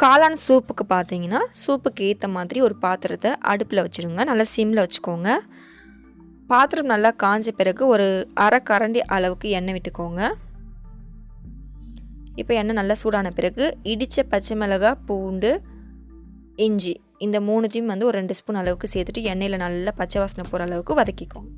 காளான் சூப்புக்கு பார்த்தீங்கன்னா சூப்புக்கு ஏற்ற மாதிரி ஒரு பாத்திரத்தை அடுப்பில் வச்சுருங்க. நல்லா சிம்மில் வச்சுக்கோங்க. பாத்திரம் நல்லா காஞ்ச பிறகு ஒரு அரை கரண்டி அளவுக்கு எண்ணெய் விட்டுக்கோங்க. இப்போ எண்ணெய் நல்லா சூடான பிறகு இடித்த பச்சை மிளகாய், பூண்டு, இஞ்சி இந்த மூணுத்தையும் ஒரு 2 ஸ்பூன் அளவுக்கு சேர்த்துட்டு எண்ணெயில் நல்லா பச்சை வாசனை போகிற அளவுக்கு வதக்கிக்கோங்க.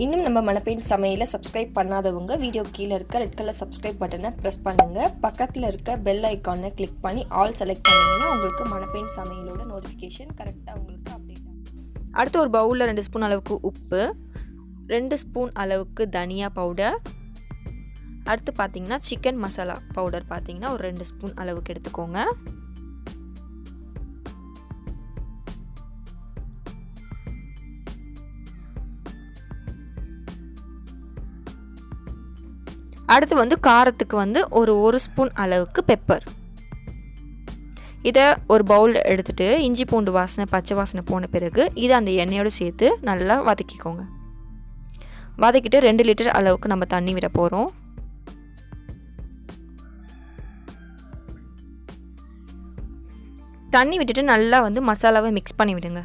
இன்னும் நம்ம மணப்பெண் சமையலை சப்ஸ்கிரைப் பண்ணாதவங்க வீடியோ கீழே இருக்க ரெட் கலர் சப்ஸ்கிரைப் பட்டனை ப்ரெஸ் பண்ணுங்கள். பக்கத்தில் இருக்க பெல் ஐக்கானை கிளிக் பண்ணி ஆல் செலக்ட் பண்ணிங்கன்னா உங்களுக்கு மணப்பெண் சமையலோட நோட்டிஃபிகேஷன் கரெக்டாக உங்களுக்கு அப்டேட் ஆகும். அடுத்து ஒரு பவுலில் 2 ஸ்பூன் அளவுக்கு உப்பு, 2 ஸ்பூன் அளவுக்கு தனியா பவுடர், அடுத்து பார்த்தீங்கன்னா சிக்கன் மசாலா பவுடர் பார்த்தீங்கன்னா ஒரு 2 ஸ்பூன் அளவுக்கு எடுத்துக்கோங்க. அடுத்து காரத்துக்கு ஒரு ஸ்பூன் அளவுக்கு பெப்பர். இதை ஒரு பவுல் எடுத்துகிட்டு இஞ்சி பூண்டு வாசனை பச்சை வாசனை போன பிறகு இதை அந்த எண்ணெயோடு சேர்த்து நல்லா வதக்கிக்கோங்க. வதக்கிட்டு 2 லிட்டர் அளவுக்கு நம்ம தண்ணி விட போகிறோம். தண்ணி விட்டுட்டு நல்லா மசாலாவை மிக்ஸ் பண்ணி விடுங்க.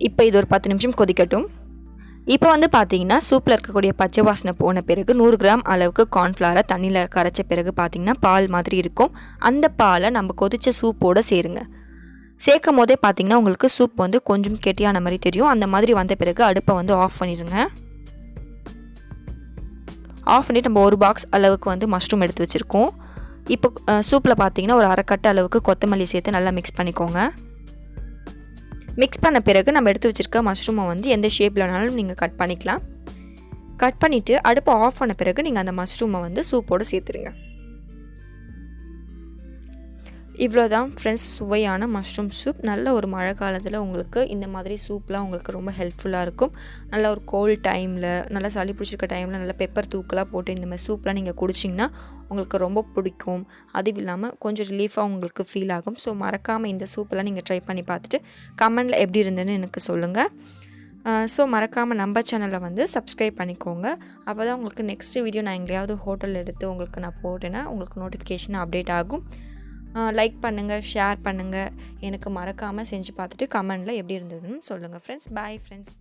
இப்போ இது ஒரு 10 நிமிஷம் கொதிக்கட்டும். இப்போ பார்த்தீங்கன்னா சூப்பில் இருக்கக்கூடிய பச்சை வாசனை போன பிறகு 100 கிராம் அளவுக்கு கார்ன்ஃப்ளவரை தண்ணியில் கரைச்ச பிறகு பார்த்தீங்கன்னா பால் மாதிரி இருக்கும். அந்த பாலை நம்ம கொதித்த சூப்போடு சேருங்க. சேர்க்கும் போதே பார்த்தீங்கன்னா உங்களுக்கு சூப் கொஞ்சம் கெட்டியான மாதிரி தெரியும். அந்த மாதிரி வந்த பிறகு அடுப்பை ஆஃப் பண்ணிடுங்க. ஆஃப் பண்ணிவிட்டு நம்ம ஒரு பாக்ஸ் அளவுக்கு மஷ்ரூம் எடுத்து வச்சுருக்கோம். இப்போ சூப்பில் பார்த்தீங்கன்னா ஒரு அரை கட்டு அளவுக்கு கொத்தமல்லி சேர்த்து நல்லா மிக்ஸ் பண்ணிக்கோங்க. மிக்ஸ் பண்ண பிறகு நம்ம எடுத்து வச்சுருக்க மஷ்ரூமை எந்த ஷேப்பில் வேணாலும் நீங்கள் கட் பண்ணிக்கலாம். கட் பண்ணிவிட்டு அடுப்பை ஆஃப் பண்ண பிறகு நீங்கள் அந்த மஷ்ரூமை சூப்போடு சேர்த்துருங்க. இவ்வளோதான் ஃப்ரெண்ட்ஸ், சுவையான மஷ்ரூம் சூப். நல்ல ஒரு மழை காலத்தில் உங்களுக்கு இந்த மாதிரி சூப்லாம் உங்களுக்கு ரொம்ப ஹெல்ப்ஃபுல்லாக இருக்கும். நல்ல ஒரு கோல்ட் டைமில், நல்லா சளி பிடிச்சிருக்க டைமில் நல்லா பெப்பர் தூக்கலாக போட்டு இந்த மாதிரி சூப்லாம் நீங்கள் குடிச்சிங்கன்னா உங்களுக்கு ரொம்ப பிடிக்கும். அதுவும் இல்லாமல் கொஞ்சம் ரிலீஃபாக உங்களுக்கு ஃபீல் ஆகும். ஸோ மறக்காமல் இந்த சூப்பெல்லாம் நீங்கள் ட்ரை பண்ணி பார்த்துட்டு கமெண்டில் எப்படி இருந்ததுன்னு எனக்கு சொல்லுங்கள். ஸோ மறக்காமல் நம்ம சேனலை சப்ஸ்கிரைப் பண்ணிக்கோங்க. அப்போ தான் உங்களுக்கு நெக்ஸ்ட் வீடியோ நான் எங்கேயாவது ஹோட்டல் எடுத்து உங்களுக்கு நான் போட்டேன்னா உங்களுக்கு நோட்டிஃபிகேஷன் அப்டேட் ஆகும். லைக் பண்ணுங்கள், ஷேர் பண்ணுங்கள். எனக்கு மறக்காமல் செஞ்சு பார்த்துட்டு கமெண்டில் எப்படி இருந்ததுன்னு சொல்லுங்கள் ஃப்ரெண்ட்ஸ். Bye friends.